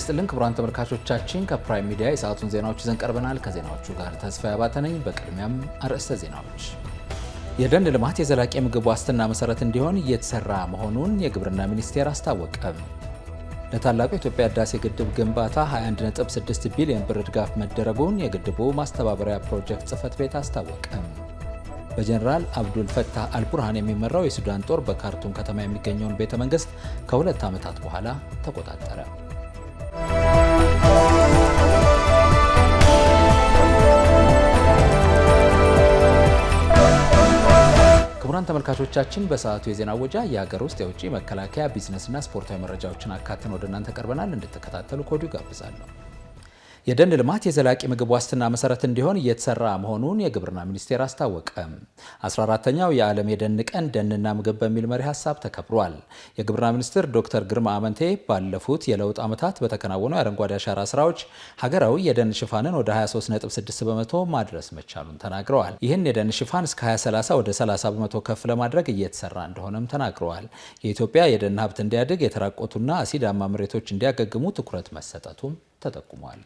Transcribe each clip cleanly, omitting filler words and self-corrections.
ይስጥልን ክቡራን ተመልካቾቻችን ከፕራይም ሚዲያ የሰዓቱን ዜናዎች ይዘን ቀርበናል። ከዜናዎቹ ጋር ተስፋዬ አባተ ነኝ። በቅድሚያም አርዕስተ ዜናዎች። የደን ልማት የዘላቂ ምግብ ዋስትና መሰረት እንዲሆን እየተሰራ መሆኑን የግብርና ሚኒስቴር አስታወቀ። ለታላቁ የኢትዮጵያ ህዳሴ ግድብ ግንባታ 21.6 ቢሊዮን ብር ድጋፍ መደረጉን የግድቡ ማስተባበሪያ ፕሮጀክት ጽሕፈት ቤት አስታወቀ። በጀነራል አብዱል ፈታህ አልቡርሃን የሚመራው የሱዳን ጦር በካርቱም ከተማ የሚገኘውን ቤተ መንግስት ከ2 ዓመታት በኋላ ተቆጣጠረ። ክቡራን ተመልካቾቻችን በሰዓቱ የዜና ወጃ የሀገር ውስጥ የውጭ መከላከያ ቢዝነስና ስፖርታዊ መረጃዎችን አካተን ወደ እናንተ ቀርበናል። እንድትከታተሉ ከወዲሁ ጋብዛለሁ። የደን ልማት የዘላቂ ምግብ ዋስትና መሰረት እንዲሆን እየተሰራ መሆኑን የግብርና ሚኒስቴር አስታወቀ። 14ኛው የዓለም የደን ቀን ደንና ምግብ በሚል መሪ ሀሳብ ተከብሯል። የግብርና ሚኒስትር ዶክተር ግርማ አመንቴ ባለፉት የለውጥ ዓመታት በተከናወኑ የአረንጓዴ አሻራ ስራዎች ሀገራዊ የደን ሽፋንን ወደ 23.6 በመቶ ማድረስ መቻሉን ተናግረዋል። ይህን የደን ሽፋን እስከ 2030 ወደ 30 በመቶ ከፍ ለማድረግ እየተሰራ እንደሆነም ተናግረዋል። የኢትዮጵያ የደን ሀብት እንዲያድግ የተራቆቱና አሲዳማ መሬቶች እንዲያገግሙ ትኩረት መሰጠቱም ተጠቁሟል።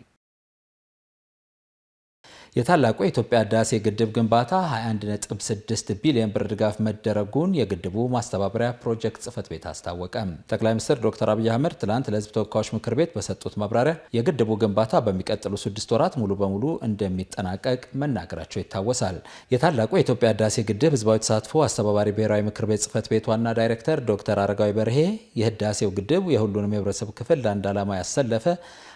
የታላቁ የኢትዮጵያ ህዳሴ ግድብ ግንባታ 21.6 ቢሊዮን ብር ድጋፍ መደረጉን የግድቡ ማስተባበሪያ ፕሮጀክት ጽሕፈት ቤት አስታወቀ። ጠቅላይ ሚኒስትር ዶክተር አብይ አህመድ ትላንት ለህዝብ ተወካዮች ምክር ቤት በሰጡት ማብራሪያ የግድቡ ግንባታ በሚቀጥሉ 6 ወራት ሙሉ በሙሉ እንደሚጠናቀቅ መናገራቸው ይታወሳል። የታላቁ የኢትዮጵያ ህዳሴ ግድብ ህዝባዊ ተሳትፎ አስተባባሪ ብሔራዊ ምክር ቤት ጽሕፈት ቤት ዋና ዳይሬክተር ዶክተር አረጋዊ በርሄ የህዳሴው ግድብ የሁሉንም የህብረተሰብ ክፍል ለአንድ ዓላማ ያሰለፈ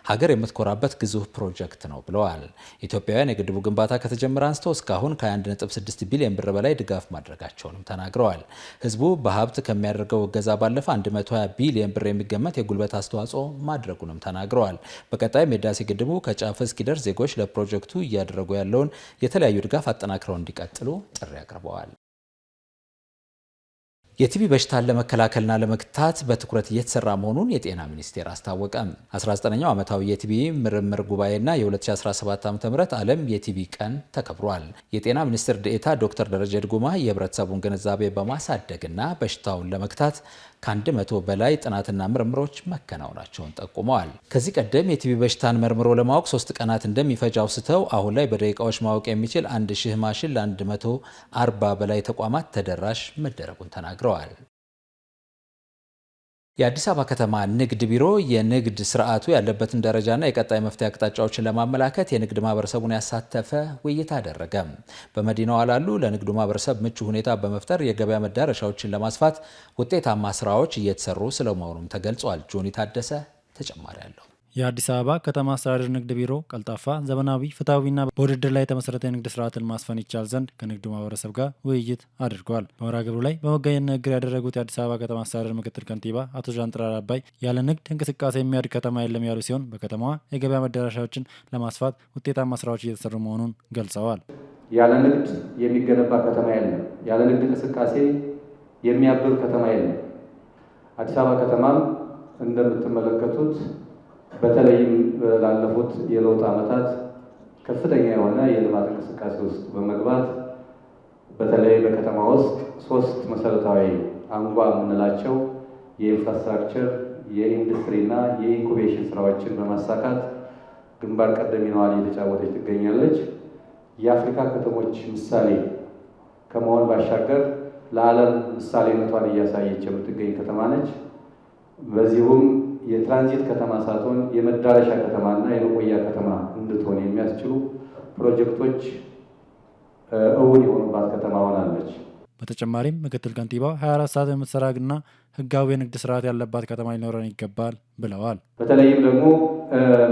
ሀገር የምትኮራበት ግዙፍ ፕሮጀክት ነው ብለዋል። ኢትዮጵያውያን የግድቡ ግንባታ ከተጀመረ አንስቶ እስካሁን ከ1.6 ቢሊዮን ብር በላይ ድጋፍ ማድረጋቸውንም ተናግረዋል። ህዝቡ በሀብት ከሚያደርገው እገዛ ባለፈ 120 ቢሊዮን ብር የሚገመት የጉልበት አስተዋጽኦ ማድረጉንም ተናግረዋል። በቀጣይም የህዳሴ ግድቡ ከጫፍ እስኪደርስ ዜጎች ለፕሮጀክቱ እያደረጉ ያለውን የተለያዩ ድጋፍ አጠናክረው እንዲቀጥሉ ጥሪ አቅርበዋል። የቲቢ በሽታን ለመከላከልና ለመግታት በትኩረት እየተሰራ መሆኑን የጤና ሚኒስቴር አስታወቀ። 19ኛው ዓመታዊ የቲቢ ምርምር ጉባኤና የ2017 ዓ.ም ዓለም የቲቢ ቀን ተከብሯል። የጤና ሚኒስትር ዴኤታ ዶክተር ደረጀ ድጉማ የህብረተሰቡን ግንዛቤ በማሳደግና በሽታውን ለመግታት ከ100 በላይ ጥናትና ምርምሮች መከናወናቸውን ጠቁመዋል። ከዚህ ቀደም የቲቢ በሽታን መርምሮ ለማወቅ 3 ቀናት እንደሚፈጅ አውስተው አሁን ላይ በደቂቃዎች ማወቅ የሚችል 1000 ማሽን ለ140 በላይ ተቋማት ተደራሽ መደረጉን ተናግረዋል። የአዲስ አበባ ከተማ ንግድ ቢሮ የንግድ ስርዓቱ ያለበትን ደረጃና የቀጣይ መፍትሄ አቅጣጫዎችን ለማመላከት የንግድ ማህበረሰቡን ያሳተፈ ውይይት አደረገ። በመዲናዋ ላሉ ለንግዱ ማህበረሰብ ምቹ ሁኔታ በመፍጠር የገበያ መዳረሻዎችን ለማስፋት ውጤታማ ስራዎች እየተሰሩ ስለመሆኑም ተገልጿል። ጆኒ ታደሰ ተጨማሪ አለው። የአዲስ አበባ ከተማ አስተዳደር ንግድ ቢሮ ቀልጣፋ፣ ዘመናዊ፣ ፍትሐዊና በውድድር ላይ የተመሰረተ የንግድ ስርዓትን ማስፈን ይቻል ዘንድ ከንግዱ ማህበረሰብ ጋር ውይይት አድርገዋል። በመርሃ ግብሩ ላይ በመገኘት ንግግር ያደረጉት የአዲስ አበባ ከተማ አስተዳደር ምክትል ከንቲባ አቶ ዣንጥራር አባይ ያለ ንግድ እንቅስቃሴ የሚያድግ ከተማ የለም ያሉ ሲሆን በከተማዋ የገበያ መዳረሻዎችን ለማስፋት ውጤታማ ስራዎች እየተሰሩ መሆኑን ገልጸዋል። ያለ ንግድ የሚገነባ ከተማ የለም፣ ያለ ንግድ እንቅስቃሴ የሚያብብ ከተማ የለም። አዲስ አበባ ከተማም እንደምትመለከቱት በተለይም ላለፉት የለውጥ ዓመታት ከፍተኛ የሆነ የልማት እንቅስቃሴ ውስጥ በመግባት በተለይ በከተማ ውስጥ 3 መሰረታዊ አንጓ የምንላቸው የኢንፍራስትራክቸር፣ የኢንዱስትሪና የኢንኩቤሽን ስራዎችን በማሳካት ግንባር ቀደም ሚናዋን እየተጫወተች ትገኛለች። የአፍሪካ ከተሞች ምሳሌ ከመሆን ባሻገር ለዓለም ምሳሌነቷን እያሳየች የምትገኝ ከተማ ነች። በዚሁም የትራንዚት ከተማ ሳትሆን የመዳረሻ ከተማና የመቆያ ከተማ እንድትሆን የሚያስችሉ ፕሮጀክቶች እውን የሆኑባት ከተማ ሆናለች። በተጨማሪም ምክትል ከንቲባው 24 ሰዓት የምትሰራና ህጋዊ የንግድ ስርዓት ያለባት ከተማ ሊኖረን ይገባል ብለዋል። በተለይም ደግሞ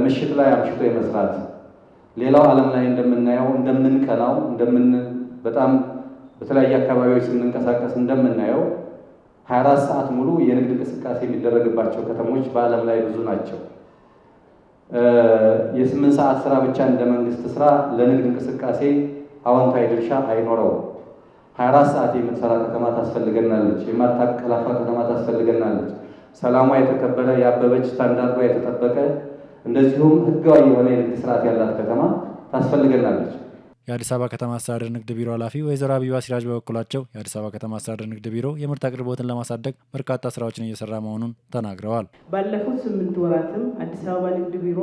ምሽት ላይ አምሽቶ የመስራት ሌላው ዓለም ላይ እንደምናየው እንደምንቀናው በጣም በተለያየ አካባቢዎች ስንንቀሳቀስ እንደምናየው 24 ሰዓት ሙሉ የንግድ እንቅስቃሴ የሚደረግባቸው ከተሞች በዓለም ላይ ብዙ ናቸው። የ8 ሰዓት ስራ ብቻ እንደ መንግስት ስራ ለንግድ እንቅስቃሴ አዎንታዊ ድርሻ አይኖረውም። 24 ሰዓት የምትሰራ ከተማ ታስፈልገናለች። የማታቀላፋ ከተማ ታስፈልገናለች። ሰላሟ የተከበረ ያበበች፣ ስታንዳርዷ የተጠበቀ እንደዚሁም ህጋዊ የሆነ የንግድ ስርዓት ያላት ከተማ ታስፈልገናለች። የአዲስ አበባ ከተማ አስተዳደር ንግድ ቢሮ ኃላፊ ወይዘሮ አቢባ ሲራጅ በበኩላቸው የአዲስ አበባ ከተማ አስተዳደር ንግድ ቢሮ የምርት አቅርቦትን ለማሳደግ በርካታ ስራዎችን እየሰራ መሆኑን ተናግረዋል። ባለፉት 8 ወራትም አዲስ አበባ ንግድ ቢሮ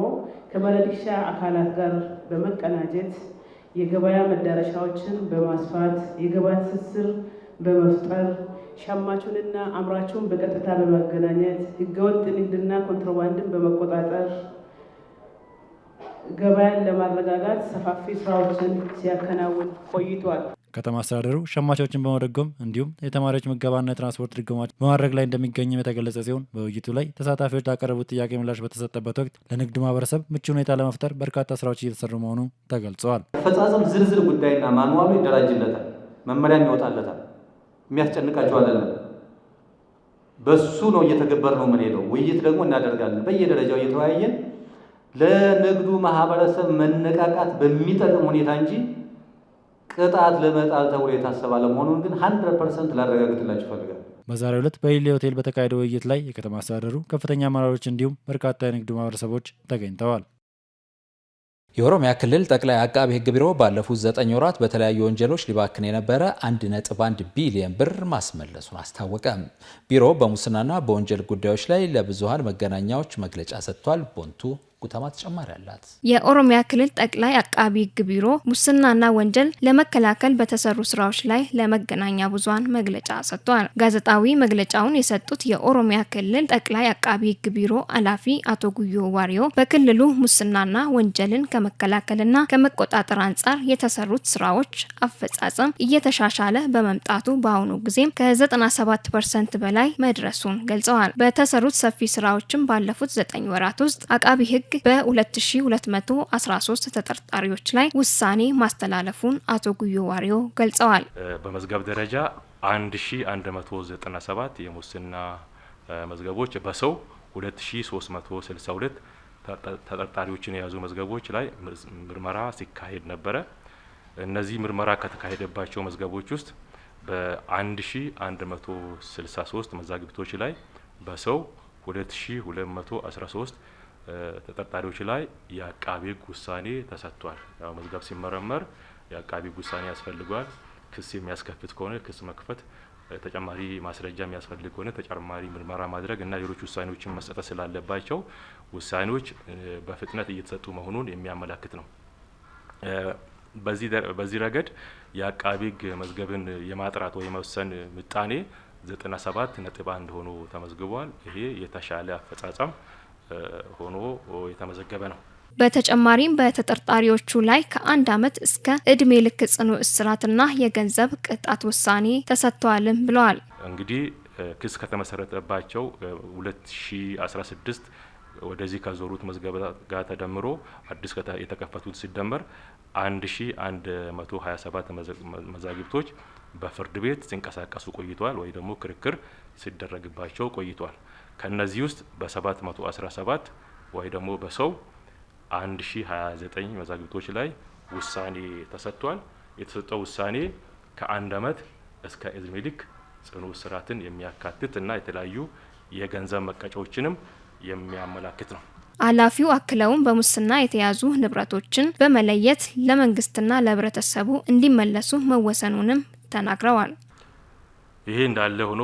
ከባለድርሻ አካላት ጋር በመቀናጀት የገበያ መዳረሻዎችን በማስፋት የገበያ ትስስር በመፍጠር ሸማቹንና አምራቹን በቀጥታ በማገናኘት ህገወጥ ንግድና ኮንትሮባንድን በመቆጣጠር ገበያን ለማረጋጋት ሰፋፊ ስራዎችን ሲያከናውን ቆይቷል። ከተማ አስተዳደሩ ሸማቾችን በመደጎም እንዲሁም የተማሪዎች ምገባና የትራንስፖርት ድጎማዎች በማድረግ ላይ እንደሚገኝም የተገለጸ ሲሆን በውይይቱ ላይ ተሳታፊዎች ላቀረቡት ጥያቄ ምላሽ በተሰጠበት ወቅት ለንግዱ ማህበረሰብ ምቹ ሁኔታ ለመፍጠር በርካታ ስራዎች እየተሰሩ መሆኑ ተገልጸዋል። አፈጻጸም ዝርዝር ጉዳይና ማንዋሉ ይደራጅለታል፣ መመሪያም ይወጣለታል። የሚያስጨንቃቸው አይደለም። በሱ ነው እየተገበር ነው የምንሄደው። ውይይት ደግሞ እናደርጋለን በየደረጃው እየተወያየን ለንግዱ ማህበረሰብ መነቃቃት በሚጠቅም ሁኔታ እንጂ ቅጣት ለመጣል ተብሎ የታሰበ አለመሆኑን ግን 100% ላረጋግጥላችሁ ፈልጋለሁ። በዛሬው ዕለት በኢሌ ሆቴል በተካሄደው ውይይት ላይ የከተማ አስተዳደሩ ከፍተኛ አመራሮች እንዲሁም በርካታ የንግዱ ማህበረሰቦች ተገኝተዋል። የኦሮሚያ ክልል ጠቅላይ አቃቢ ሕግ ቢሮ ባለፉት 9 ወራት በተለያዩ ወንጀሎች ሊባክን የነበረ 1.1 ቢሊዮን ብር ማስመለሱን አስታወቀ። ቢሮው በሙስናና በወንጀል ጉዳዮች ላይ ለብዙሃን መገናኛዎች መግለጫ ሰጥቷል። ቦንቱ ጉተማ ተጨማሪ አላት። የኦሮሚያ ክልል ጠቅላይ አቃቢ ሕግ ቢሮ ሙስናና ወንጀል ለመከላከል በተሰሩ ስራዎች ላይ ለመገናኛ ብዙሃን መግለጫ ሰጥቷል። ጋዜጣዊ መግለጫውን የሰጡት የኦሮሚያ ክልል ጠቅላይ አቃቢ ሕግ ቢሮ ኃላፊ አቶ ጉዮ ዋሪዮ በክልሉ ሙስናና ወንጀልን ከመከላከልና ከመቆጣጠር አንጻር የተሰሩት ስራዎች አፈጻጸም እየተሻሻለ በመምጣቱ በአሁኑ ጊዜም ከ97% በላይ መድረሱን ገልጸዋል። በተሰሩት ሰፊ ስራዎችም ባለፉት 9 ወራት ውስጥ አቃቢ ሕግ በ2213 ተጠርጣሪዎች ላይ ውሳኔ ማስተላለፉን አቶ ጉዮ ዋሪዮ ገልጸዋል። በመዝገብ ደረጃ 1197 የሙስና መዝገቦች በሰው 2362 ተጠርጣሪዎችን የያዙ መዝገቦች ላይ ምርመራ ሲካሄድ ነበረ። እነዚህ ምርመራ ከተካሄደባቸው መዝገቦች ውስጥ በ1163 መዛግብቶች ላይ በሰው 2213 ተጠርጣሪዎች ላይ የአቃቢ ሕግ ውሳኔ ተሰጥቷል። ያው መዝገብ ሲመረመር የአቃቢ ሕግ ውሳኔ ያስፈልገዋል። ክስ የሚያስከፍት ከሆነ ክስ መክፈት፣ ተጨማሪ ማስረጃ የሚያስፈልግ ከሆነ ተጨማሪ ምርመራ ማድረግ እና ሌሎች ውሳኔዎችን መስጠት ስላለባቸው ውሳኔዎች በፍጥነት እየተሰጡ መሆኑን የሚያመላክት ነው። በዚህ ረገድ የአቃቢ ሕግ መዝገብን የማጥራት ወይ መወሰን ምጣኔ 97.1 ሆኖ ተመዝግቧል። ይሄ የተሻለ አፈጻጸም ሆኖ የተመዘገበ ነው። በተጨማሪም በተጠርጣሪዎቹ ላይ ከ1 ዓመት እስከ እድሜ ልክ ጽኑ እስራትና የገንዘብ ቅጣት ውሳኔ ተሰጥቷልም ብለዋል። እንግዲህ ክስ ከተመሰረተባቸው 2016 ወደዚህ ከዞሩት መዝገብ ጋር ተደምሮ አዲስ የተከፈቱት ሲደመር 1127 መዛግብቶች በፍርድ ቤት ሲንቀሳቀሱ ቆይቷል ወይ ደግሞ ክርክር ሲደረግባቸው ቆይቷል። ከነዚህ ውስጥ በ717 ወይ ደግሞ በሰው 1029 መዛግብቶች ላይ ውሳኔ ተሰጥቷል። የተሰጠው ውሳኔ ከ1 ዓመት እስከ እድሜ ልክ ጽኑ እስራትን የሚያካትት እና የተለያዩ የገንዘብ መቀጫዎችንም የሚያመላክት ነው። ኃላፊው አክለውም በሙስና የተያዙ ንብረቶችን በመለየት ለመንግስትና ለህብረተሰቡ እንዲመለሱ መወሰኑንም ተናግረዋል። ይሄ እንዳለ ሆኖ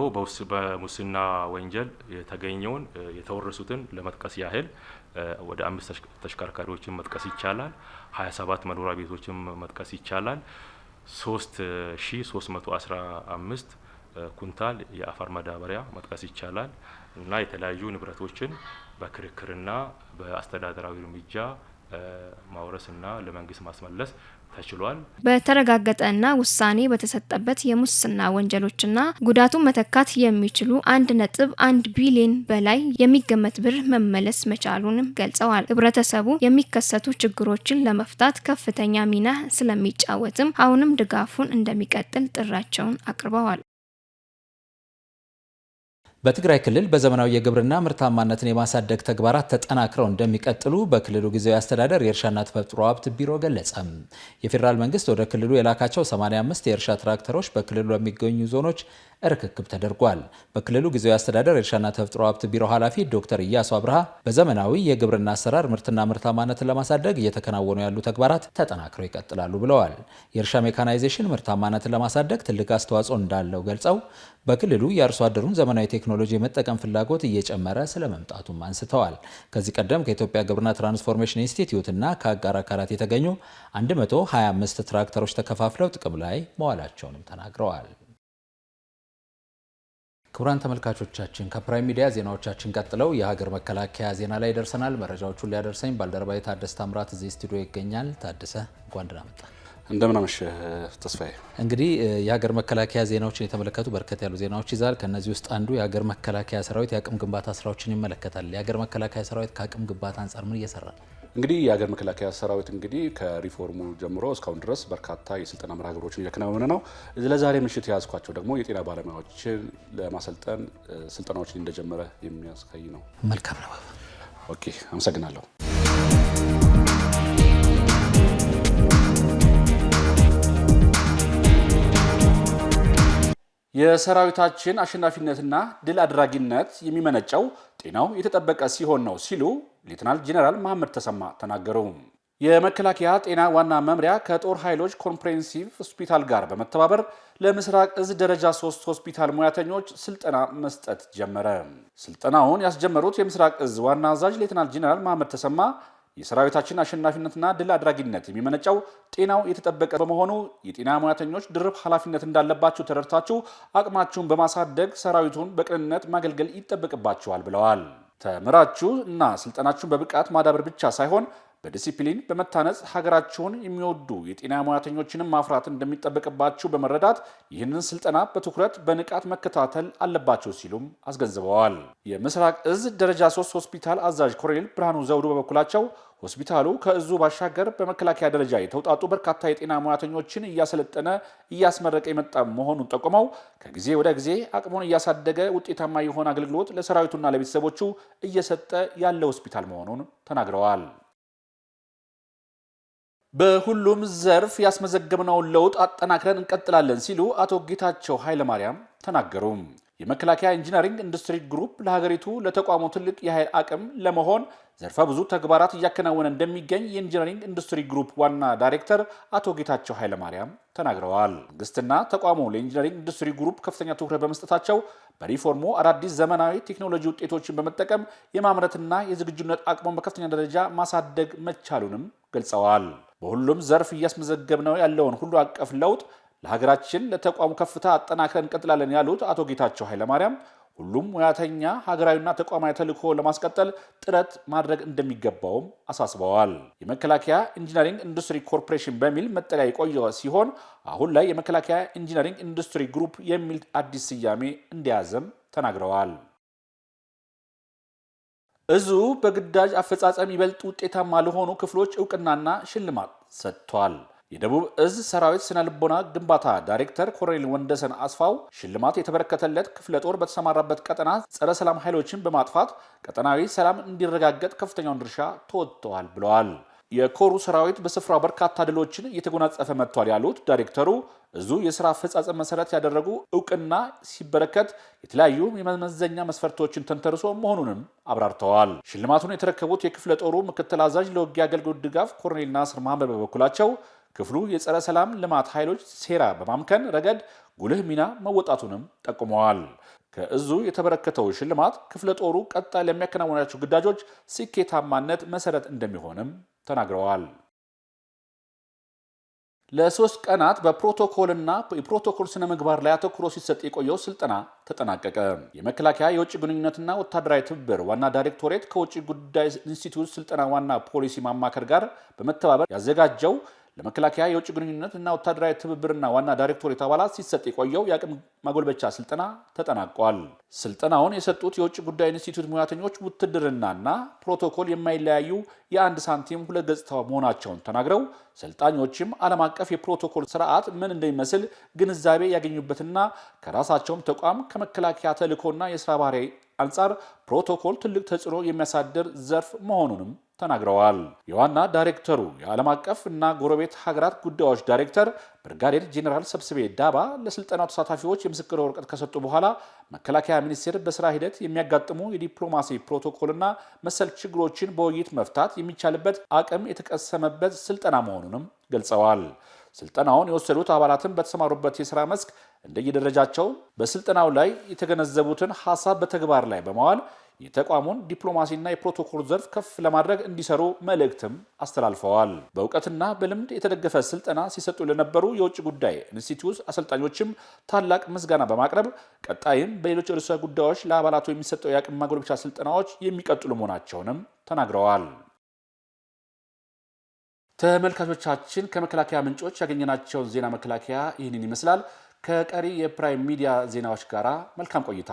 በሙስና ወንጀል የተገኘውን የተወረሱትን ለመጥቀስ ያህል ወደ 5 ተሽከርካሪዎችን መጥቀስ ይቻላል። 27 መኖሪያ ቤቶችን መጥቀስ ይቻላል። 3315 ኩንታል የአፈር ማዳበሪያ መጥቀስ ይቻላል እና የተለያዩ ንብረቶችን በክርክርና በአስተዳደራዊ እርምጃ ማውረስና ለመንግስት ማስመለስ ተችሏል። በተረጋገጠና ውሳኔ በተሰጠበት የሙስና ወንጀሎችና ጉዳቱን መተካት የሚችሉ 1.1 ቢሊዮን በላይ የሚገመት ብር መመለስ መቻሉንም ገልጸዋል። ህብረተሰቡ የሚከሰቱ ችግሮችን ለመፍታት ከፍተኛ ሚና ስለሚጫወትም አሁንም ድጋፉን እንደሚቀጥል ጥሪያቸውን አቅርበዋል። በትግራይ ክልል በዘመናዊ የግብርና ምርታማነትን የማሳደግ ተግባራት ተጠናክረው እንደሚቀጥሉ በክልሉ ጊዜያዊ አስተዳደር የእርሻና ተፈጥሮ ሀብት ቢሮ ገለጸ። የፌዴራል መንግስት ወደ ክልሉ የላካቸው 85 የእርሻ ትራክተሮች በክልሉ ለሚገኙ ዞኖች ርክክብ ተደርጓል። በክልሉ ጊዜያዊ አስተዳደር የእርሻና ተፈጥሮ ሀብት ቢሮ ኃላፊ ዶክተር ኢያሱ አብርሃ በዘመናዊ የግብርና አሰራር ምርትና ምርታማነትን ለማሳደግ እየተከናወኑ ያሉ ተግባራት ተጠናክረው ይቀጥላሉ ብለዋል። የእርሻ ሜካናይዜሽን ምርታማነትን ለማሳደግ ትልቅ አስተዋጽኦ እንዳለው ገልጸው በክልሉ የአርሶ አደሩን ዘመናዊ ቴክኖሎጂ የመጠቀም ፍላጎት እየጨመረ ስለመምጣቱም አንስተዋል። ከዚህ ቀደም ከኢትዮጵያ ግብርና ትራንስፎርሜሽን ኢንስቲትዩትና ከአጋር አካላት የተገኙ 125 ትራክተሮች ተከፋፍለው ጥቅም ላይ መዋላቸውንም ተናግረዋል። ክቡራን ተመልካቾቻችን ከፕራይም ሚዲያ ዜናዎቻችን ቀጥለው የሀገር መከላከያ ዜና ላይ ደርሰናል። መረጃዎቹን ሊያደርሰኝ ባልደረባዬ ታደሰ ታምራት እዚህ ስቱዲዮ ይገኛል። ታደሰ እንኳን ደህና መጣ። እንደምን አመሸህ ተስፋዬ። እንግዲህ የሀገር መከላከያ ዜናዎችን የተመለከቱ በርከት ያሉ ዜናዎች ይዛል። ከነዚህ ውስጥ አንዱ የሀገር መከላከያ ሰራዊት የአቅም ግንባታ ስራዎችን ይመለከታል። የሀገር መከላከያ ሰራዊት ከአቅም ግንባታ አንጻር ምን እየሰራ ነው? እንግዲህ የሀገር መከላከያ ሰራዊት እንግዲህ ከሪፎርሙ ጀምሮ እስካሁን ድረስ በርካታ የስልጠና መርሃ ግብሮችን እያከናወነ ነው። ለዛሬ ምሽት የያዝኳቸው ደግሞ የጤና ባለሙያዎችን ለማሰልጠን ስልጠናዎችን እንደጀመረ የሚያሳይ ነው። መልካም ነው። ኦኬ፣ አመሰግናለሁ። የሰራዊታችን አሸናፊነትና ድል አድራጊነት የሚመነጨው ጤናው የተጠበቀ ሲሆን ነው ሲሉ ሌተናል ጄኔራል መሐመድ ተሰማ ተናገሩ። የመከላከያ ጤና ዋና መምሪያ ከጦር ኃይሎች ኮምፕሬሄንሲቭ ሆስፒታል ጋር በመተባበር ለምስራቅ እዝ ደረጃ 3 ሆስፒታል ሙያተኞች ስልጠና መስጠት ጀመረ። ስልጠናውን ያስጀመሩት የምስራቅ እዝ ዋና አዛዥ ሌተናል ጄኔራል መሐመድ ተሰማ የሰራዊታችን አሸናፊነትና ድል አድራጊነት የሚመነጨው ጤናው የተጠበቀ በመሆኑ የጤና ሙያተኞች ድርብ ኃላፊነት እንዳለባችሁ ተረድታችሁ አቅማችሁን በማሳደግ ሰራዊቱን በቅንነት ማገልገል ይጠበቅባችኋል ብለዋል። ተምራችሁ እና ስልጠናችሁን በብቃት ማዳበር ብቻ ሳይሆን በዲሲፕሊን በመታነጽ ሀገራችሁን የሚወዱ የጤና ሙያተኞችንም ማፍራት እንደሚጠበቅባችሁ በመረዳት ይህንን ስልጠና በትኩረት በንቃት መከታተል አለባቸው ሲሉም አስገንዝበዋል። የምስራቅ እዝ ደረጃ 3 ሆስፒታል አዛዥ ኮሎኔል ብርሃኑ ዘውዱ በበኩላቸው ሆስፒታሉ ከእዙ ባሻገር በመከላከያ ደረጃ የተውጣጡ በርካታ የጤና ሙያተኞችን እያሰለጠነ እያስመረቀ የመጣ መሆኑን ጠቁመው ከጊዜ ወደ ጊዜ አቅሙን እያሳደገ ውጤታማ የሆነ አገልግሎት ለሰራዊቱና ለቤተሰቦቹ እየሰጠ ያለ ሆስፒታል መሆኑን ተናግረዋል። በሁሉም ዘርፍ ያስመዘገብነውን ለውጥ አጠናክረን እንቀጥላለን ሲሉ አቶ ጌታቸው ኃይለማርያም ተናገሩ። የመከላከያ ኢንጂነሪንግ ኢንዱስትሪ ግሩፕ ለሀገሪቱ ለተቋሙ ትልቅ የኃይል አቅም ለመሆን ዘርፈ ብዙ ተግባራት እያከናወነ እንደሚገኝ የኢንጂነሪንግ ኢንዱስትሪ ግሩፕ ዋና ዳይሬክተር አቶ ጌታቸው ኃይለማርያም ተናግረዋል። መንግስትና ተቋሙ ለኢንጂነሪንግ ኢንዱስትሪ ግሩፕ ከፍተኛ ትኩረት በመስጠታቸው በሪፎርሙ አዳዲስ ዘመናዊ ቴክኖሎጂ ውጤቶችን በመጠቀም የማምረትና የዝግጁነት አቅሙን በከፍተኛ ደረጃ ማሳደግ መቻሉንም ገልጸዋል። በሁሉም ዘርፍ እያስመዘገብነው ያለውን ሁሉ አቀፍ ለውጥ ለሀገራችን ለተቋሙ ከፍታ አጠናክረን እንቀጥላለን ያሉት አቶ ጌታቸው ኃይለማርያም ሁሉም ሙያተኛ ሀገራዊና ተቋማዊ ተልዕኮ ለማስቀጠል ጥረት ማድረግ እንደሚገባውም አሳስበዋል። የመከላከያ ኢንጂነሪንግ ኢንዱስትሪ ኮርፖሬሽን በሚል መጠሪያ የቆየ ሲሆን አሁን ላይ የመከላከያ ኢንጂነሪንግ ኢንዱስትሪ ግሩፕ የሚል አዲስ ስያሜ እንደያዘም ተናግረዋል። እዙ በግዳጅ አፈጻጸም ይበልጥ ውጤታማ ለሆኑ ክፍሎች እውቅናና ሽልማት ሰጥቷል። የደቡብ እዝ ሰራዊት ስነ ልቦና ግንባታ ዳይሬክተር ኮሎኔል ወንደሰን አስፋው ሽልማት የተበረከተለት ክፍለ ጦር በተሰማራበት ቀጠና ጸረ ሰላም ኃይሎችን በማጥፋት ቀጠናዊ ሰላም እንዲረጋገጥ ከፍተኛውን ድርሻ ተወጥተዋል ብለዋል። የኮሩ ሰራዊት በስፍራው በርካታ ድሎችን እየተጎናጸፈ መጥቷል ያሉት ዳይሬክተሩ እዙ የስራ አፈጻጸም መሰረት ያደረጉ እውቅና ሲበረከት የተለያዩ የመመዘኛ መስፈርቶችን ተንተርሶ መሆኑንም አብራርተዋል። ሽልማቱን የተረከቡት የክፍለ ጦሩ ምክትል አዛዥ ለውጊያ አገልግሎት ድጋፍ ኮሎኔል ናስር መሐመድ በበኩላቸው ክፍሉ የጸረ ሰላም ልማት ኃይሎች ሴራ በማምከን ረገድ ጉልህ ሚና መወጣቱንም ጠቁመዋል። ከእዙ የተበረከተው ሽልማት ክፍለ ጦሩ ቀጣይ ለሚያከናውናቸው ግዳጆች ስኬታማነት መሰረት እንደሚሆንም ተናግረዋል። ለ3 ቀናት በፕሮቶኮልና የፕሮቶኮል ስነ ምግባር ላይ አተኩሮ ሲሰጥ የቆየው ስልጠና ተጠናቀቀ። የመከላከያ የውጭ ግንኙነትና ወታደራዊ ትብብር ዋና ዳይሬክቶሬት ከውጭ ጉዳይ ኢንስቲትዩት ስልጠና ዋና ፖሊሲ ማማከር ጋር በመተባበር ያዘጋጀው ለመከላከያ የውጭ ግንኙነት እና ወታደራዊ ትብብርና ዋና ዳይሬክቶሬት አባላት ሲሰጥ የቆየው የአቅም ማጎልበቻ ስልጠና ተጠናቋል። ስልጠናውን የሰጡት የውጭ ጉዳይ ኢንስቲትዩት ሙያተኞች ውትድርናና ፕሮቶኮል የማይለያዩ የአንድ ሳንቲም ሁለት ገጽታ መሆናቸውን ተናግረው ሰልጣኞችም ዓለም አቀፍ የፕሮቶኮል ስርዓት ምን እንደሚመስል ግንዛቤ ያገኙበትና ከራሳቸውም ተቋም ከመከላከያ ተልዕኮና የስራ ባህሪ አንጻር ፕሮቶኮል ትልቅ ተጽዕኖ የሚያሳድር ዘርፍ መሆኑንም ተናግረዋል። የዋና ዳይሬክተሩ የዓለም አቀፍ እና ጎረቤት ሀገራት ጉዳዮች ዳይሬክተር ብርጋዴር ጄኔራል ሰብስቤ ዳባ ለስልጠናው ተሳታፊዎች የምስክር ወረቀት ከሰጡ በኋላ መከላከያ ሚኒስቴር በስራ ሂደት የሚያጋጥሙ የዲፕሎማሲ ፕሮቶኮልና መሰል ችግሮችን በውይይት መፍታት የሚቻልበት አቅም የተቀሰመበት ስልጠና መሆኑንም ገልጸዋል። ስልጠናውን የወሰዱት አባላትን በተሰማሩበት የሥራ መስክ እንደየደረጃቸው በስልጠናው ላይ የተገነዘቡትን ሐሳብ በተግባር ላይ በመዋል የተቋሙን ዲፕሎማሲና የፕሮቶኮል ዘርፍ ከፍ ለማድረግ እንዲሰሩ መልእክትም አስተላልፈዋል። በእውቀትና በልምድ የተደገፈ ስልጠና ሲሰጡ ለነበሩ የውጭ ጉዳይ ኢንስቲትዩት አሰልጣኞችም ታላቅ ምስጋና በማቅረብ ቀጣይም በሌሎች ርዕሰ ጉዳዮች ለአባላቱ የሚሰጠው የአቅም ማጎልበቻ ስልጠናዎች የሚቀጥሉ መሆናቸውንም ተናግረዋል። ተመልካቾቻችን ከመከላከያ ምንጮች ያገኘናቸው ዜና መከላከያ ይህንን ይመስላል። ከቀሪ የፕራይም ሚዲያ ዜናዎች ጋር መልካም ቆይታ።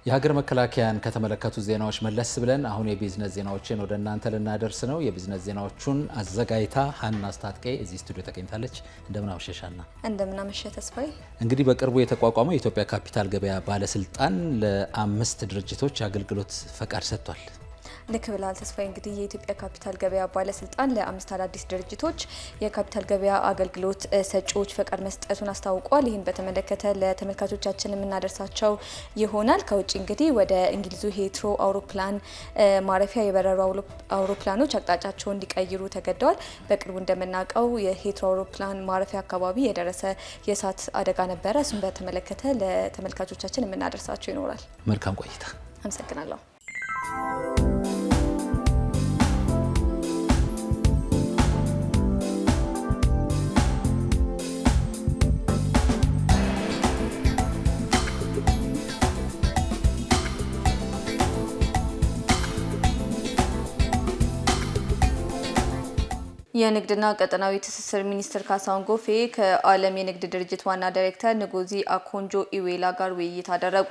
የሀገር መከላከያን ከተመለከቱ ዜናዎች መለስ ብለን አሁን የቢዝነስ ዜናዎችን ወደ እናንተ ልናደርስ ነው። የቢዝነስ ዜናዎቹን አዘጋጅታ ሀና አስታጥቄ እዚህ ስቱዲዮ ተገኝታለች። እንደምን አመሸሻና? እንደምን አመሸ ተስፋዬ። እንግዲህ በቅርቡ የተቋቋመው የኢትዮጵያ ካፒታል ገበያ ባለስልጣን ለ5 ድርጅቶች የአገልግሎት ፈቃድ ሰጥቷል። ልክ ብላል ተስፋዬ። እንግዲህ የኢትዮጵያ ካፒታል ገበያ ባለስልጣን ለ5 አዳዲስ ድርጅቶች የካፒታል ገበያ አገልግሎት ሰጪዎች ፈቃድ መስጠቱን አስታውቋል። ይህን በተመለከተ ለተመልካቾቻችን የምናደርሳቸው ይሆናል። ከውጭ እንግዲህ ወደ እንግሊዙ ሂትሮ አውሮፕላን ማረፊያ የበረሩ አውሮፕላኖች አቅጣጫቸውን እንዲቀይሩ ተገደዋል። በቅርቡ እንደምናውቀው የሂትሮ አውሮፕላን ማረፊያ አካባቢ የደረሰ የእሳት አደጋ ነበረ። እሱን በተመለከተ ለተመልካቾቻችን የምናደርሳቸው ይኖራል። መልካም ቆይታ። አመሰግናለሁ። የንግድና ቀጠናዊ ትስስር ሚኒስትር ካሳሁን ጎፌ ከዓለም የንግድ ድርጅት ዋና ዳይሬክተር ንጎዚ አኮንጆ ኢዌላ ጋር ውይይት አደረጉ።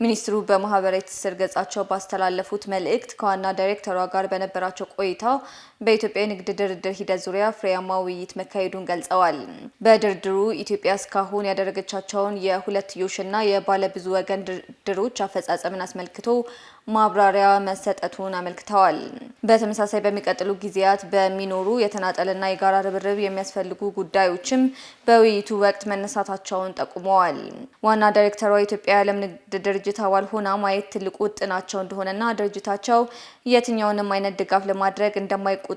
ሚኒስትሩ በማህበራዊ ትስስር ገጻቸው ባስተላለፉት መልእክት ከዋና ዳይሬክተሯ ጋር በነበራቸው ቆይታ በኢትዮጵያ የንግድ ድርድር ሂደት ዙሪያ ፍሬያማ ውይይት መካሄዱን ገልጸዋል። በድርድሩ ኢትዮጵያ እስካሁን ያደረገቻቸውን የሁለትዮሽና የባለብዙ ወገን ድርድሮች አፈጻጸምን አስመልክቶ ማብራሪያ መሰጠቱን አመልክተዋል። በተመሳሳይ በሚቀጥሉ ጊዜያት በሚኖሩ የተናጠልና የጋራ ርብርብ የሚያስፈልጉ ጉዳዮችም በውይይቱ ወቅት መነሳታቸውን ጠቁመዋል። ዋና ዳይሬክተሯ የኢትዮጵያ የዓለም ንግድ ድርጅት አባል ሆና ማየት ትልቁ ውጥናቸው እንደሆነና ድርጅታቸው የትኛውንም አይነት ድጋፍ ለማድረግ እንደማይቆጠቡ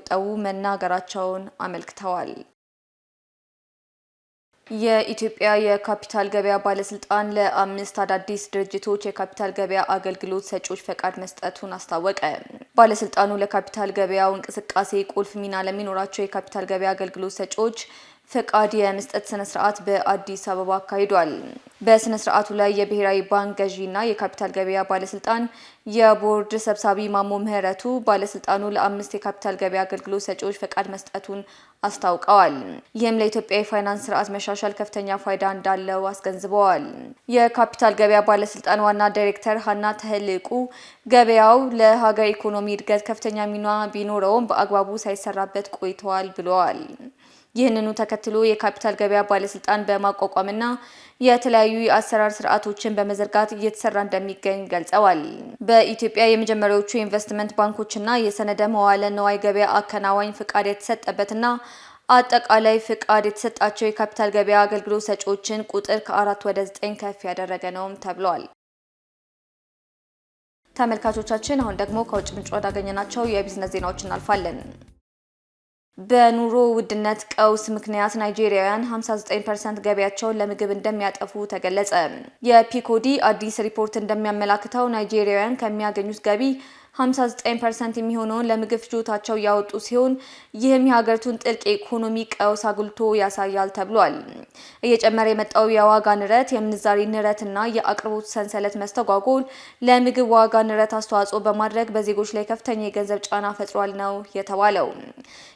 መናገራቸውን አመልክተዋል። የኢትዮጵያ የካፒታል ገበያ ባለስልጣን ለ5 አዳዲስ ድርጅቶች የካፒታል ገበያ አገልግሎት ሰጪዎች ፈቃድ መስጠቱን አስታወቀ። ባለስልጣኑ ለካፒታል ገበያው እንቅስቃሴ ቁልፍ ሚና ለሚኖራቸው የካፒታል ገበያ አገልግሎት ሰጪዎች ፈቃድ የመስጠት ስነ ስርዓት በአዲስ አበባ አካሂዷል። በስነ ስርዓቱ ላይ የብሔራዊ ባንክ ገዢና የካፒታል ገበያ ባለስልጣን የቦርድ ሰብሳቢ ማሞ ምህረቱ ባለስልጣኑ ለ5 የካፒታል ገበያ አገልግሎት ሰጪዎች ፈቃድ መስጠቱን አስታውቀዋል። ይህም ለኢትዮጵያ የፋይናንስ ስርዓት መሻሻል ከፍተኛ ፋይዳ እንዳለው አስገንዝበዋል። የካፒታል ገበያ ባለስልጣን ዋና ዳይሬክተር ሀና ተህልቁ ገበያው ለሀገር ኢኮኖሚ እድገት ከፍተኛ ሚና ቢኖረውም በአግባቡ ሳይሰራበት ቆይተዋል ብለዋል። ይህንኑ ተከትሎ የካፒታል ገበያ ባለስልጣን በማቋቋምና የተለያዩ የአሰራር ስርዓቶችን በመዘርጋት እየተሰራ እንደሚገኝ ገልጸዋል። በኢትዮጵያ የመጀመሪያዎቹ የኢንቨስትመንት ባንኮችና የሰነደ መዋለ ነዋይ ገበያ አከናዋኝ ፍቃድ የተሰጠበትና አጠቃላይ ፍቃድ የተሰጣቸው የካፒታል ገበያ አገልግሎት ሰጪዎችን ቁጥር ከ4 ወደ 9 ከፍ ያደረገ ነውም ተብሏል። ተመልካቾቻችን አሁን ደግሞ ከውጭ ምንጭ ወዳገኘናቸው የቢዝነስ ዜናዎች እናልፋለን። በኑሮ ውድነት ቀውስ ምክንያት ናይጄሪያውያን 59% ገቢያቸውን ለምግብ እንደሚያጠፉ ተገለጸ። የፒኮዲ አዲስ ሪፖርት እንደሚያመላክተው ናይጄሪያውያን ከሚያገኙት ገቢ 59% የሚሆነውን ለምግብ ፍጆታቸው ያወጡ ሲሆን ይህም የሀገሪቱን ጥልቅ የኢኮኖሚ ቀውስ አጉልቶ ያሳያል ተብሏል። እየጨመረ የመጣው የዋጋ ንረት፣ የምንዛሪ ንረትና የአቅርቦት ሰንሰለት መስተጓጎል ለምግብ ዋጋ ንረት አስተዋጽኦ በማድረግ በዜጎች ላይ ከፍተኛ የገንዘብ ጫና ፈጥሯል ነው የተባለው።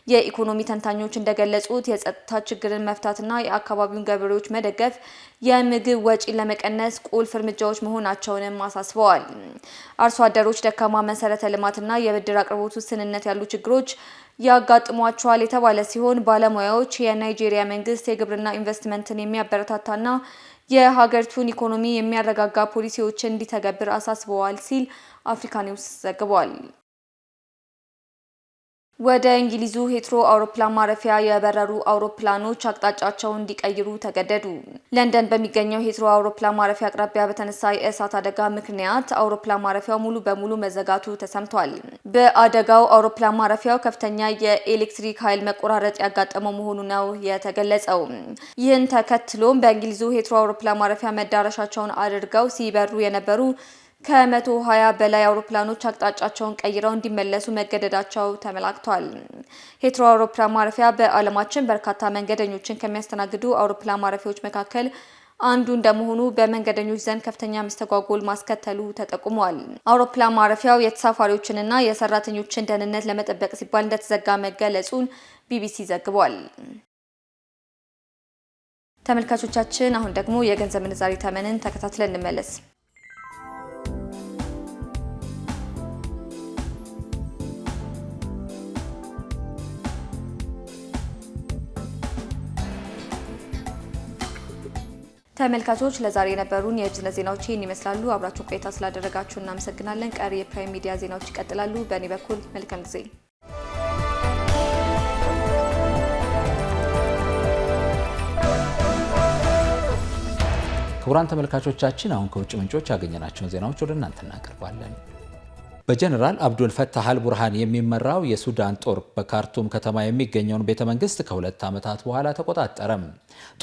የኢኮኖሚ ተንታኞች እንደገለጹት የጸጥታ ችግርን መፍታትና የአካባቢውን ገበሬዎች መደገፍ የምግብ ወጪን ለመቀነስ ቁልፍ እርምጃዎች መሆናቸውንም አሳስበዋል። አርሶ አደሮች ደካማ መሰረተ ልማትና የብድር አቅርቦት ውስንነት ያሉ ችግሮች ያጋጥሟቸዋል የተባለ ሲሆን ባለሙያዎች የናይጄሪያ መንግስት የግብርና ኢንቨስትመንትን የሚያበረታታና የሀገሪቱን ኢኮኖሚ የሚያረጋጋ ፖሊሲዎችን እንዲተገብር አሳስበዋል ሲል አፍሪካ ኒውስ ዘግቧል። ወደ እንግሊዙ ሂትሮ አውሮፕላን ማረፊያ የበረሩ አውሮፕላኖች አቅጣጫቸውን እንዲቀይሩ ተገደዱ። ለንደን በሚገኘው ሂትሮ አውሮፕላን ማረፊያ አቅራቢያ በተነሳ የእሳት አደጋ ምክንያት አውሮፕላን ማረፊያው ሙሉ በሙሉ መዘጋቱ ተሰምቷል። በአደጋው አውሮፕላን ማረፊያው ከፍተኛ የኤሌክትሪክ ኃይል መቆራረጥ ያጋጠመው መሆኑ ነው የተገለጸው። ይህን ተከትሎም በእንግሊዙ ሂትሮ አውሮፕላን ማረፊያ መዳረሻቸውን አድርገው ሲበሩ የነበሩ ከ120 በላይ አውሮፕላኖች አቅጣጫቸውን ቀይረው እንዲመለሱ መገደዳቸው ተመላክቷል። ሂትሮ አውሮፕላን ማረፊያ በዓለማችን በርካታ መንገደኞችን ከሚያስተናግዱ አውሮፕላን ማረፊያዎች መካከል አንዱ እንደመሆኑ በመንገደኞች ዘንድ ከፍተኛ መስተጓጎል ማስከተሉ ተጠቁሟል። አውሮፕላን ማረፊያው የተሳፋሪዎችንና የሰራተኞችን ደህንነት ለመጠበቅ ሲባል እንደተዘጋ መገለጹን ቢቢሲ ዘግቧል። ተመልካቾቻችን አሁን ደግሞ የገንዘብ ምንዛሪ ተመንን ተከታትለን እንመለስ። ተመልካቾች ለዛሬ የነበሩን የቢዝነስ ዜናዎች ይህን ይመስላሉ። አብራችሁ ቆይታ ስላደረጋችሁ እናመሰግናለን። ቀሪ የፕራይም ሚዲያ ዜናዎች ይቀጥላሉ። በእኔ በኩል መልካም ጊዜ። ክቡራን ተመልካቾቻችን አሁን ከውጭ ምንጮች ያገኘናቸውን ዜናዎች ወደ እናንተ እናቀርባለን። በጀነራል አብዱል ፈታህ አልቡርሃን የሚመራው የሱዳን ጦር በካርቱም ከተማ የሚገኘውን ቤተ መንግስት ከ2 ዓመታት በኋላ ተቆጣጠረም።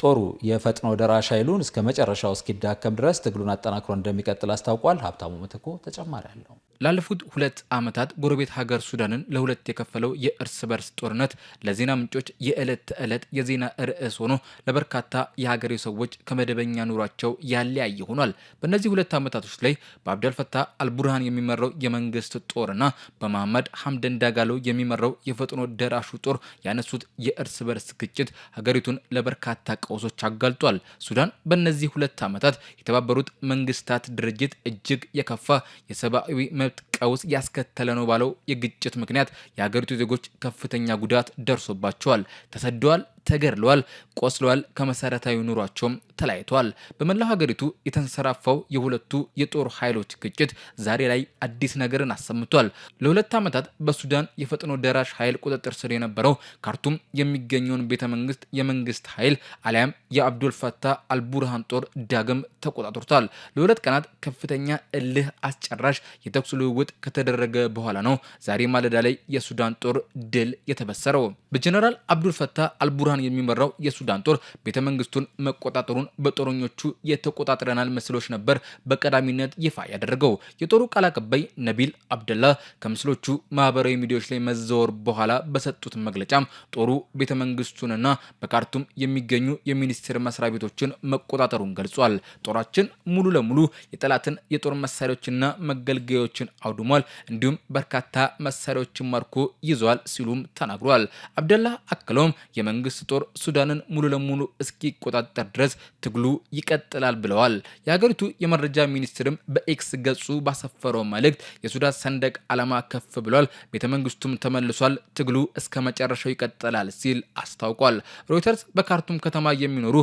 ጦሩ የፈጥኖ ደራሽ ኃይሉን እስከ መጨረሻው እስኪዳከም ድረስ ትግሉን አጠናክሮ እንደሚቀጥል አስታውቋል። ሀብታሙ ምትኩ ተጨማሪ አለው። ላለፉት 2 ዓመታት ጎረቤት ሀገር ሱዳንን ለሁለት የከፈለው የእርስ በርስ ጦርነት ለዜና ምንጮች የዕለት ተዕለት የዜና ርዕስ ሆኖ ለበርካታ የሀገሬው ሰዎች ከመደበኛ ኑሯቸው ያለያየ ሆኗል። በእነዚህ 2 ዓመታቶች ላይ በአብደል ፈታህ አልቡርሃን የሚመራው የመንግስት ጦርና በመሐመድ ሐምደን ዳጋሎ የሚመራው የፈጥኖ ደራሹ ጦር ያነሱት የእርስ በርስ ግጭት ሀገሪቱን ለበርካታ ቀውሶች አጋልጧል። ሱዳን በእነዚህ 2 ዓመታት የተባበሩት መንግስታት ድርጅት እጅግ የከፋ የሰብአዊ መብት ቀውስ ያስከተለ ነው ባለው የግጭት ምክንያት የሀገሪቱ ዜጎች ከፍተኛ ጉዳት ደርሶባቸዋል፣ ተሰደዋል፣ ተገድለዋል፣ ቆስለዋል፣ ከመሰረታዊ ኑሯቸውም ተለያይተዋል። በመላው ሀገሪቱ የተንሰራፋው የሁለቱ የጦር ኃይሎች ግጭት ዛሬ ላይ አዲስ ነገርን አሰምቷል። ለ2 ዓመታት በሱዳን የፈጥኖ ደራሽ ኃይል ቁጥጥር ስር የነበረው ካርቱም የሚገኘውን ቤተ መንግስት የመንግስት ኃይል አሊያም የአብዱል ፈታህ አልቡርሃን ጦር ዳግም ተቆጣጥሮታል። ለ2 ቀናት ከፍተኛ እልህ አስጨራሽ የተኩስ ልውውጥ ከተደረገ በኋላ ነው ዛሬ ማለዳ ላይ የሱዳን ጦር ድል የተበሰረው። በጀነራል አብዱል ፈታህ አልቡርሃን የሚመራው የሱዳን ጦር ቤተ መንግስቱን መቆጣጠሩን በጦረኞቹ የተቆጣጠረናል ምስሎች ነበር በቀዳሚነት ይፋ ያደረገው። የጦሩ ቃል አቀባይ ነቢል አብደላህ ከምስሎቹ ማህበራዊ ሚዲያዎች ላይ መዘወር በኋላ በሰጡት መግለጫም ጦሩ ቤተ መንግስቱንና በካርቱም የሚገኙ የሚኒስቴር መስሪያ ቤቶችን መቆጣጠሩን ገልጿል። ጦራችን ሙሉ ለሙሉ የጠላትን የጦር መሳሪያዎችና መገልገያዎችን አውድሟል፣ እንዲሁም በርካታ መሳሪያዎችን ማርኮ ይዟል ሲሉም ተናግሯል። አብደላህ አክለውም የመንግስት ጦር ሱዳንን ሙሉ ለሙሉ እስኪቆጣጠር ድረስ ትግሉ ይቀጥላል ብለዋል። የሀገሪቱ የመረጃ ሚኒስትርም በኤክስ ገጹ ባሰፈረው መልእክት የሱዳን ሰንደቅ ዓላማ ከፍ ብሏል፣ ቤተ መንግስቱም ተመልሷል፣ ትግሉ እስከ መጨረሻው ይቀጥላል ሲል አስታውቋል። ሮይተርስ በካርቱም ከተማ የሚኖሩ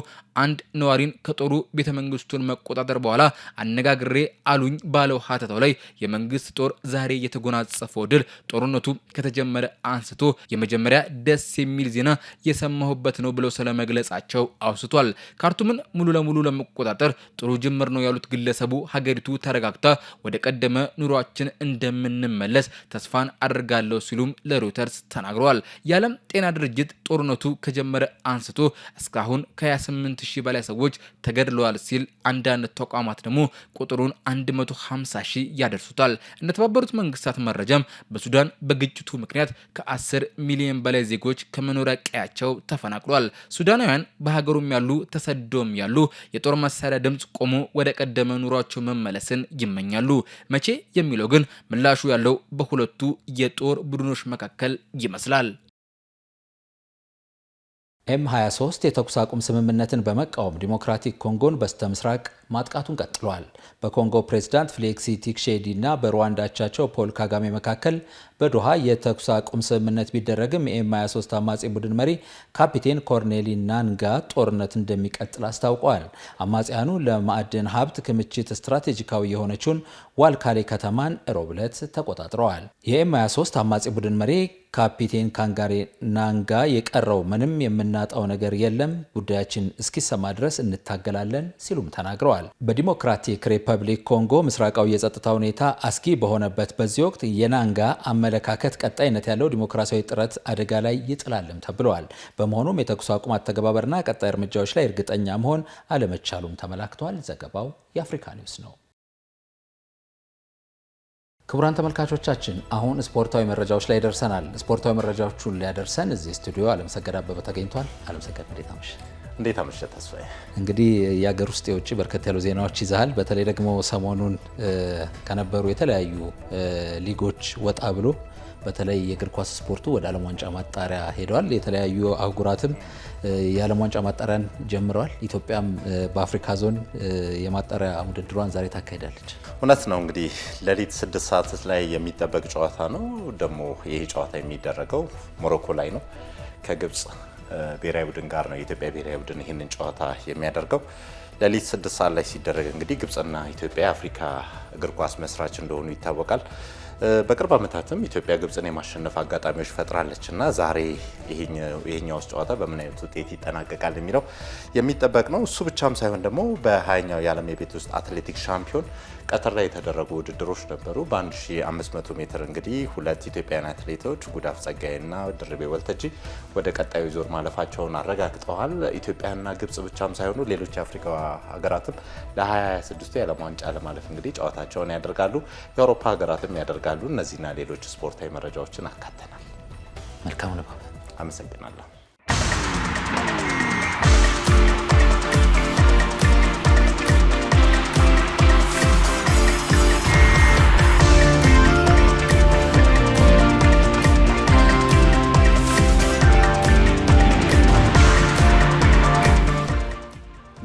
አንድ ነዋሪን ከጦሩ ቤተ መንግስቱን መቆጣጠር በኋላ አነጋግሬ አሉኝ ባለው ሀተታው ላይ የመንግስት ጦር ዛሬ የተጎናጸፈው ድል ጦርነቱ ከተጀመረ አንስቶ የመጀመሪያ ደስ የሚል ዜና የሰማሁ የለማሁበት ነው ብለው ስለመግለጻቸው አውስቷል። ካርቱምን ሙሉ ለሙሉ ለመቆጣጠር ጥሩ ጅምር ነው ያሉት ግለሰቡ ሀገሪቱ ተረጋግታ ወደ ቀደመ ኑሯችን እንደምንመለስ ተስፋን አድርጋለሁ ሲሉም ለሮይተርስ ተናግረዋል። የዓለም ጤና ድርጅት ጦርነቱ ከጀመረ አንስቶ እስካሁን ከ28000 በላይ ሰዎች ተገድለዋል ሲል አንዳንድ ተቋማት ደግሞ ቁጥሩን 150,000 ያደርሱታል። እንደተባበሩት መንግስታት መረጃም በሱዳን በግጭቱ ምክንያት ከ10 ሚሊዮን በላይ ዜጎች ከመኖሪያ ቀያቸው ተፈናቅሏል። ሱዳናውያን በሀገሩም ያሉ ተሰደውም ያሉ የጦር መሳሪያ ድምጽ ቆሞ ወደ ቀደመ ኑሯቸው መመለስን ይመኛሉ። መቼ የሚለው ግን ምላሹ ያለው በሁለቱ የጦር ቡድኖች መካከል ይመስላል። M23 የተኩስ አቁም ስምምነትን በመቃወም ዲሞክራቲክ ኮንጎን በስተምስራቅ ማጥቃቱን ቀጥሏል። በኮንጎ ፕሬዝዳንት ፌሊክስ ቲክሼዲ እና በሩዋንዳ አቻቸው ፖል ካጋሜ መካከል በዶሃ የተኩስ አቁም ስምምነት ቢደረግም የM23 አማጺ ቡድን መሪ ካፒቴን ኮርኔሊ ናንጋ ጦርነት እንደሚቀጥል አስታውቀዋል። አማጺያኑ ለማዕድን ሀብት ክምችት ስትራቴጂካዊ የሆነችውን ዋልካሌ ከተማን ሮብ ዕለት ተቆጣጥረዋል። የM23 አማጺ ቡድን መሪ ካፒቴን ካንጋሬ ናንጋ የቀረው ምንም የምናጣው ነገር የለም፣ ጉዳያችን እስኪሰማ ድረስ እንታገላለን ሲሉም ተናግረዋል። በዲሞክራቲክ ሪፐብሊክ ኮንጎ ምስራቃዊ የጸጥታ ሁኔታ አስጊ በሆነበት በዚህ ወቅት የናንጋ አመለካከት ቀጣይነት ያለው ዲሞክራሲያዊ ጥረት አደጋ ላይ ይጥላልም ተብለዋል። በመሆኑም የተኩስ አቁም አተገባበርና ቀጣይ እርምጃዎች ላይ እርግጠኛ መሆን አለመቻሉም ተመላክቷል። ዘገባው የአፍሪካ ኒውስ ነው። ክቡራን ተመልካቾቻችን አሁን ስፖርታዊ መረጃዎች ላይ ደርሰናል። ስፖርታዊ መረጃዎቹን ሊያደርሰን እዚህ ስቱዲዮ አለምሰገድ አበበ ተገኝቷል። አለምሰገድ እንዴት አመሸ? ተስፋዬ እንግዲህ የሀገር ውስጥ የውጭ በርከት ያሉ ዜናዎች ይዛል። በተለይ ደግሞ ሰሞኑን ከነበሩ የተለያዩ ሊጎች ወጣ ብሎ በተለይ የእግር ኳስ ስፖርቱ ወደ ዓለም ዋንጫ ማጣሪያ ሄደዋል። የተለያዩ አህጉራትም የዓለም ዋንጫ ማጣሪያን ጀምረዋል። ኢትዮጵያም በአፍሪካ ዞን የማጣሪያ ውድድሯን ዛሬ ታካሂዳለች። እውነት ነው። እንግዲህ ሌሊት 6 ሰዓት ላይ የሚጠበቅ ጨዋታ ነው። ደግሞ ይሄ ጨዋታ የሚደረገው ሞሮኮ ላይ ነው። ከግብጽ ብሔራዊ ቡድን ጋር ነው የኢትዮጵያ ብሔራዊ ቡድን ይህንን ጨዋታ የሚያደርገው። ሌሊት 6 ሰዓት ላይ ሲደረግ እንግዲህ ግብጽና ኢትዮጵያ የአፍሪካ እግር ኳስ መስራች እንደሆኑ ይታወቃል። በቅርብ ዓመታትም ኢትዮጵያ ግብጽን የማሸነፍ አጋጣሚዎች ፈጥራለች እና ዛሬ ይሄኛው ጨዋታ በምን አይነት ውጤት ይጠናቀቃል የሚለው የሚጠበቅ ነው። እሱ ብቻም ሳይሆን ደግሞ በ20ኛው የዓለም የቤት ውስጥ አትሌቲክስ ሻምፒዮን ቀጠር ላይ የተደረጉ ውድድሮች ነበሩ። በ1500 ሜትር እንግዲህ 2 ኢትዮጵያውያን አትሌቶች ጉዳፍ ጸጋይና ድርቤ ወልተጂ ወደ ቀጣዩ ዙር ማለፋቸውን አረጋግጠዋል። ኢትዮጵያና ግብጽ ብቻም ሳይሆኑ ሌሎች የአፍሪካ ሀገራትም ለ2026 የዓለም ዋንጫ ለማለፍ እንግዲህ ጨዋታቸውን ያደርጋሉ። የአውሮፓ ሀገራትም ያደርጋሉ። እነዚህና ሌሎች ስፖርታዊ መረጃዎችን አካተናል። መልካም ነው። አመሰግናለሁ።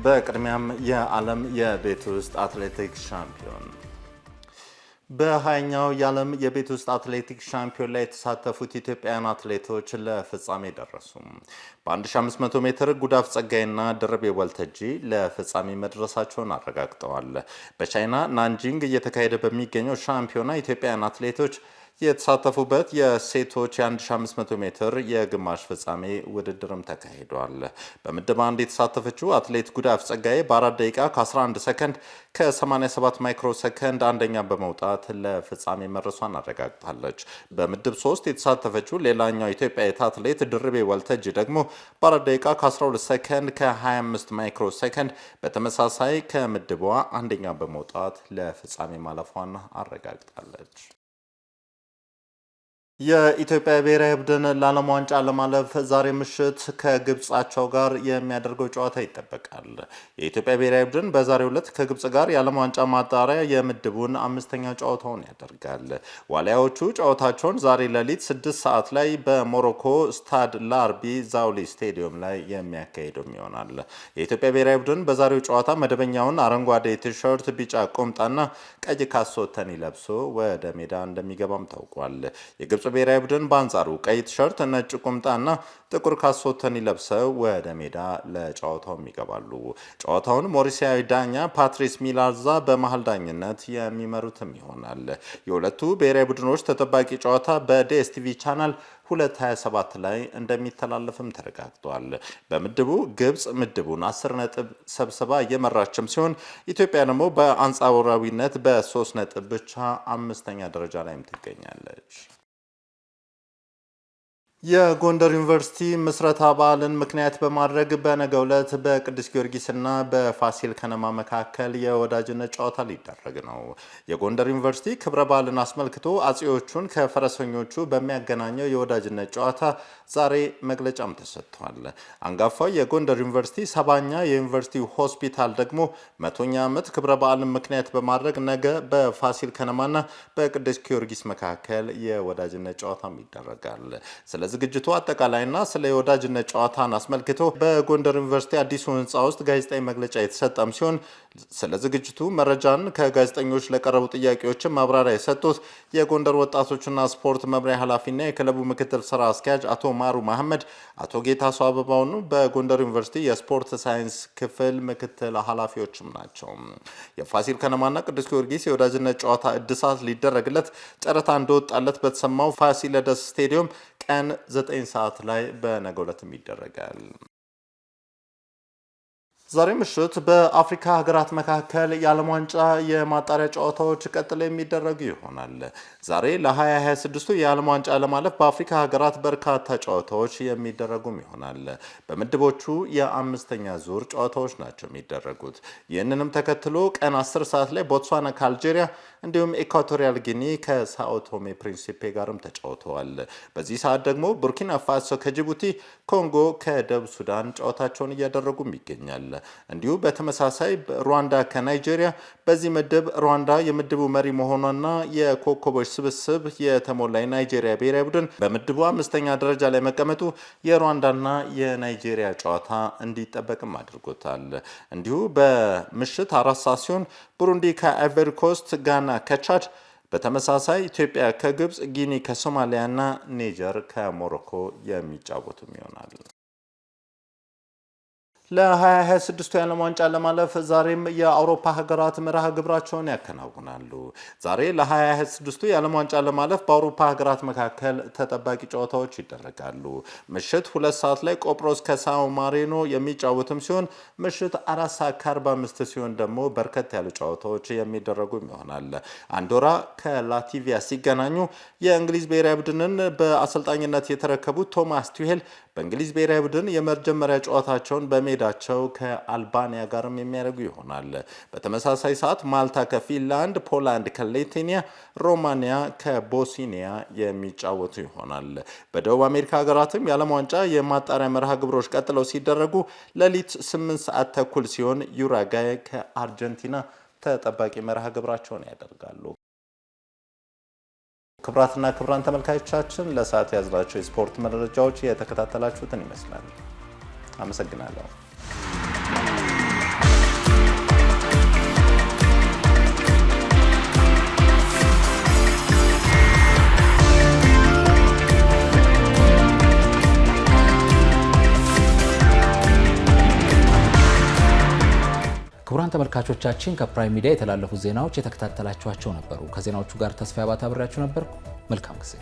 በቅድሚያም የዓለም የቤት ውስጥ አትሌቲክስ ሻምፒዮን በ20ኛው የዓለም የቤት ውስጥ አትሌቲክስ ሻምፒዮን ላይ የተሳተፉት ኢትዮጵያውያን አትሌቶች ለፍጻሜ ደረሱ። በ1500 ሜትር ጉዳፍ ጸጋይና ድርቤ ወልተጂ ለፍጻሜ መድረሳቸውን አረጋግጠዋል። በቻይና ናንጂንግ እየተካሄደ በሚገኘው ሻምፒዮና ኢትዮጵያውያን አትሌቶች የተሳተፉበት የሴቶች የ1500 ሜትር የግማሽ ፍጻሜ ውድድርም ተካሂዷል። በምድብ 1 የተሳተፈችው አትሌት ጉዳፍ ጸጋዬ በ4 ደቂቃ ከ11 ሰከንድ ከ87 ማይክሮ ሰከንድ አንደኛ በመውጣት ለፍጻሜ መድረሷን አረጋግጣለች። በምድብ 3 የተሳተፈችው ሌላኛው ኢትዮጵያዊት አትሌት ድርቤ ወልተጂ ደግሞ በ4 ደቂቃ ከ12 ሰከንድ ከ25 ማይክሮ ሰከንድ በተመሳሳይ ከምድቧ አንደኛ በመውጣት ለፍጻሜ ማለፏን አረጋግጣለች። የኢትዮጵያ ብሔራዊ ቡድን ለዓለም ዋንጫ ለማለፍ ዛሬ ምሽት ከግብጻቸው ጋር የሚያደርገው ጨዋታ ይጠበቃል። የኢትዮጵያ ብሔራዊ ቡድን በዛሬው ዕለት ከግብጽ ጋር የዓለም ዋንጫ ማጣሪያ የምድቡን 5ኛ ጨዋታውን ያደርጋል። ዋሊያዎቹ ጨዋታቸውን ዛሬ ሌሊት 6 ሰዓት ላይ በሞሮኮ ስታድ ላርቢ ዛውሊ ስቴዲየም ላይ የሚያካሂዱም ይሆናል። የኢትዮጵያ ብሔራዊ ቡድን በዛሬው ጨዋታ መደበኛውን አረንጓዴ ቲሸርት፣ ቢጫ ቁምጣና ቀይ ካሶተኒ ለብሶ ወደ ሜዳ እንደሚገባም ታውቋል። የግብጽ ብሔራዊ ቡድን በአንጻሩ ቀይ ቲሸርት፣ ነጭ ቁምጣና ጥቁር ካሶተኒ ለብሰው ወደ ሜዳ ለጨዋታው ይገባሉ። ጨዋታውን ሞሪሲያዊ ዳኛ ፓትሪስ ሚላዛ በመሃል ዳኝነት የሚመሩትም ይሆናል። የሁለቱ ብሔራዊ ቡድኖች ተጠባቂ ጨዋታ በዲኤስቲቪ ቻናል 227 ላይ እንደሚተላለፍም ተረጋግጧል። በምድቡ ግብጽ ምድቡን 10 ነጥብ ሰብስባ እየመራችም ሲሆን ኢትዮጵያ ደግሞ በአንጻራዊነት በ3 ነጥብ ብቻ 5ኛ ደረጃ ላይም ትገኛለች። የጎንደር ዩኒቨርሲቲ ምስረታ በዓልን ምክንያት በማድረግ በነገው ዕለት በቅዱስ ጊዮርጊስና በፋሲል ከነማ መካከል የወዳጅነት ጨዋታ ሊደረግ ነው። የጎንደር ዩኒቨርሲቲ ክብረ በዓልን አስመልክቶ አጼዎቹን ከፈረሰኞቹ በሚያገናኘው የወዳጅነት ጨዋታ ዛሬ መግለጫም ተሰጥቷል። አንጋፋው የጎንደር ዩኒቨርሲቲ 7ኛ የዩኒቨርሲቲ ሆስፒታል ደግሞ 100ኛ ዓመት ክብረ በዓልን ምክንያት በማድረግ ነገ በፋሲል ከነማና በቅዱስ ጊዮርጊስ መካከል የወዳጅነት ጨዋታም ይደረጋል። ስለ ዝግጅቱ አጠቃላይና ስለ የወዳጅነት ጨዋታን አስመልክቶ በጎንደር ዩኒቨርሲቲ አዲሱ ህንፃ ውስጥ ጋዜጣዊ መግለጫ የተሰጠም ሲሆን ስለ ዝግጅቱ መረጃን ከጋዜጠኞች ለቀረቡ ጥያቄዎችን ማብራሪያ የሰጡት የጎንደር ወጣቶችና ስፖርት መምሪያ ኃላፊና የክለቡ ምክትል ስራ አስኪያጅ አቶ ማሩ መሐመድ፣ አቶ ጌታሱ አበባውኑ በጎንደር ዩኒቨርሲቲ የስፖርት ሳይንስ ክፍል ምክትል ኃላፊዎችም ናቸው። የፋሲል ከነማና ቅዱስ ጊዮርጊስ የወዳጅነት ጨዋታ እድሳት ሊደረግለት ጨረታ እንደወጣለት በተሰማው ፋሲለደስ ስቴዲየም ቀን 9 ሰዓት ላይ በነገው ዕለትም ይደረጋል። ዛሬ ምሽት በአፍሪካ ሀገራት መካከል የዓለም ዋንጫ የማጣሪያ ጨዋታዎች ቀጥለው የሚደረጉ ይሆናል። ዛሬ ለ2026 የዓለም ዋንጫ ለማለፍ በአፍሪካ ሀገራት በርካታ ጨዋታዎች የሚደረጉም ይሆናል። በምድቦቹ የ5ኛ ዙር ጨዋታዎች ናቸው የሚደረጉት። ይህንንም ተከትሎ ቀን 10 ሰዓት ላይ ቦትስዋና ከአልጄሪያ እንዲሁም ኢኳቶሪያል ጊኒ ከሳኦ ቶሜ ፕሪንሲፔ ጋርም ተጫውተዋል። በዚህ ሰዓት ደግሞ ቡርኪና ፋሶ ከጅቡቲ፣ ኮንጎ ከደቡብ ሱዳን ጨዋታቸውን እያደረጉም ይገኛል። እንዲሁ በተመሳሳይ ሩዋንዳ ከናይጄሪያ፣ በዚህ ምድብ ሩዋንዳ የምድቡ መሪ መሆኗና የኮከቦች ስብስብ የተሞላ የናይጄሪያ ብሔራዊ ቡድን በምድቡ 5ኛ ደረጃ ላይ መቀመጡ የሩዋንዳና የናይጄሪያ ጨዋታ እንዲጠበቅም አድርጎታል። እንዲሁ በምሽት 4 ሰዓት ሲሆን ቡሩንዲ ከአይቨሪ ኮስት፣ ጋና ከቻድ፣ በተመሳሳይ ኢትዮጵያ ከግብጽ፣ ጊኒ ከሶማሊያና ኒጀር ከሞሮኮ የሚጫወቱም ይሆናል። ለ2026 የዓለም ዋንጫ ለማለፍ ዛሬም የአውሮፓ ሀገራት መርሃ ግብራቸውን ያከናውናሉ። ዛሬ ለ2026 የዓለም ዋንጫ ለማለፍ በአውሮፓ ሀገራት መካከል ተጠባቂ ጨዋታዎች ይደረጋሉ። ምሽት 2 ሰዓት ላይ ቆጵሮስ ከሳኦ ማሬኖ የሚጫወቱም ሲሆን ምሽት 4 ሰዓት ከ45 ሲሆን ደግሞ በርከት ያሉ ጨዋታዎች የሚደረጉ ይሆናል። አንዶራ ከላቲቪያ ሲገናኙ የእንግሊዝ ብሔራዊ ቡድንን በአሰልጣኝነት የተረከቡት ቶማስ ቱሄል በእንግሊዝ ብሔራዊ ቡድን የመጀመሪያ ጨዋታቸውን በሜዳቸው ከአልባኒያ ጋርም የሚያደርጉ ይሆናል። በተመሳሳይ ሰዓት ማልታ ከፊንላንድ፣ ፖላንድ ከሌቶኒያ፣ ሮማኒያ ከቦስኒያ የሚጫወቱ ይሆናል። በደቡብ አሜሪካ ሀገራትም የዓለም ዋንጫ የማጣሪያ መርሃ ግብሮች ቀጥለው ሲደረጉ ሌሊት 8 ሰዓት ተኩል ሲሆን ዩራጋይ ከአርጀንቲና ተጠባቂ መርሃ ግብራቸውን ያደርጋሉ። ክቡራትና ክቡራን ተመልካቾቻችን ለሰዓት ያዝናቸው የስፖርት መረጃዎች የተከታተላችሁትን ይመስላል። አመሰግናለሁ። ክቡራን ተመልካቾቻችን ከፕራይም ሚዲያ የተላለፉት ዜናዎች የተከታተላችኋቸው ነበሩ። ከዜናዎቹ ጋር ተስፋ ያባታ አብሬያችሁ ነበርኩ። መልካም ጊዜ